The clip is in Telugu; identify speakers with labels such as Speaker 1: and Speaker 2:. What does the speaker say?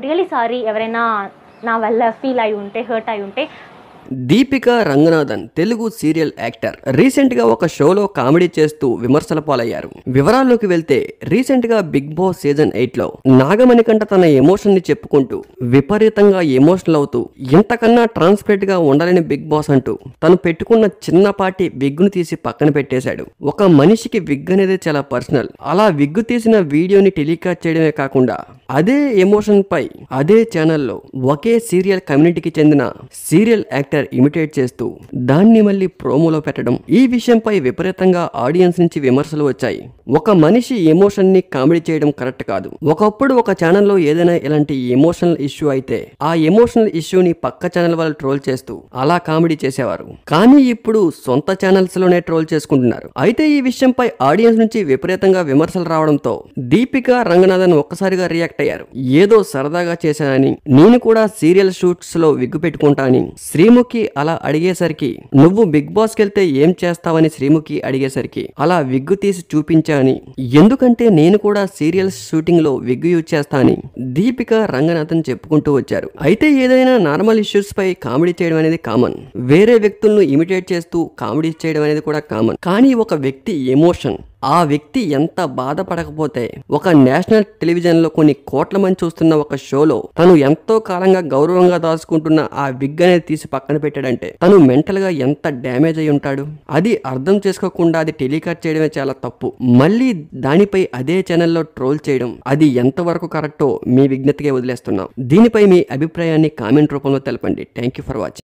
Speaker 1: రియలీ సారీ ఎవరైనా నా వల్ల ఫీల్ అయి ఉంటే, హర్ట్ అయి ఉంటే.
Speaker 2: Deepika Ranganathan Telugu serial actor recent గా ఒక షోలో కామెడీ చేస్తూ విమర్శల పాలయ్యారు. వివరాల్లోకి వెళ్తే రీసెంట్ గా బిగ్ బాస్ సీజన్ 8 లో నాగమణికంట తన ఎమోషన్ ని చెప్పుకుంటూ విపరీతంగా ఎమోషనల్ అవుతూ ఇంతకన్నా ట్రాన్స్పరెంట్ గా ఉండాలని బిగ్ బాస్ అంటూ తను పెట్టుకున్న చిన్నపాటి విగ్గును తీసి పక్కన పెట్టేశాడు. ఒక మనిషికి విగ్ అనేది చాలా పర్సనల్. అలా విగ్గు తీసిన వీడియోని టెలికాస్ట్ చేయడమే కాకుండా అదే ఎమోషన్ పై అదే ఛానల్లో ఒకే సీరియల్ కమ్యూనిటీకి చెందిన సీరియల్ యాక్టర్ ఇమిటేట్ చేస్తూ దాన్ని మళ్ళీ ప్రోమోలో పెట్టడం, ఈ విషయంపై విపరీతంగా ఆడియన్స్ నుంచి విమర్శలు వచ్చాయి. ఒక మనిషి ఎమోషన్ ని కామెడీ చేయడం కరెక్ట్ కాదు. ఒకప్పుడు ఒక ఛానల్లో ఏదైనా ఇలాంటి ఎమోషనల్ ఇష్యూ అయితే ఆ ఎమోషనల్ ఇష్యూని పక్క ఛానల్ వాళ్ళు ట్రోల్ చేస్తూ అలా కామెడీ చేసేవారు. కానీ ఇప్పుడు సొంత ఛానల్స్ లోనే ట్రోల్ చేసుకుంటున్నారు. అయితే ఈ విషయంపై ఆడియన్స్ నుంచి విపరీతంగా విమర్శలు రావడంతో దీపిక రంగనాథన్ ఒక్కసారిగా రియాక్ట్ అయ్యారు. ఏదో సరదాగా చేశానని, నేను కూడా సీరియల్ షూట్స్ లో విగ్గు పెట్టుకుంటానని శ్రీముఖి అలా అడిగేసరికి, నువ్వు బిగ్ బాస్ కెళ్తే ఏం చేస్తావని శ్రీముఖి అడిగేసరికి అలా విగ్గు తీసి చూపించాని, ఎందుకంటే నేను కూడా సీరియల్స్ షూటింగ్ లో విగ్గు యూజ్ చేస్తా అని దీపిక రంగనాథన్ చెప్పుకుంటూ వచ్చారు. అయితే ఏదైనా నార్మల్ ఇష్యూస్ పై కామెడీ చేయడం అనేది కామన్. వేరే వ్యక్తులను ఇమిటేట్ చేస్తూ కామెడీ చేయడం అనేది కూడా కామన్. కానీ ఒక వ్యక్తి ఎమోషన్, ఆ వ్యక్తి ఎంత బాధపడకపోతే ఒక నేషనల్ టెలివిజన్ లో కొన్ని కోట్ల మంది చూస్తున్న ఒక షోలో తను ఎంతో కాలంగా గౌరవంగా దాచుకుంటున్న ఆ విగ్ అనేది తీసి పక్కన పెట్టాడంటే తను మెంటల్ గా ఎంత డ్యామేజ్ అయి ఉంటాడు. అది అర్థం చేసుకోకుండా అది టెలికాస్ట్ చేయడమే చాలా తప్పు. మళ్ళీ దానిపై అదే ఛానల్లో ట్రోల్ చేయడం అది ఎంతవరకు కరెక్టో మీ విజ్ఞతగా వదిలేస్తున్నాం. దీనిపై మీ అభిప్రాయాన్ని కామెంట్ రూపంలో తెలపండి. Thank you for watching.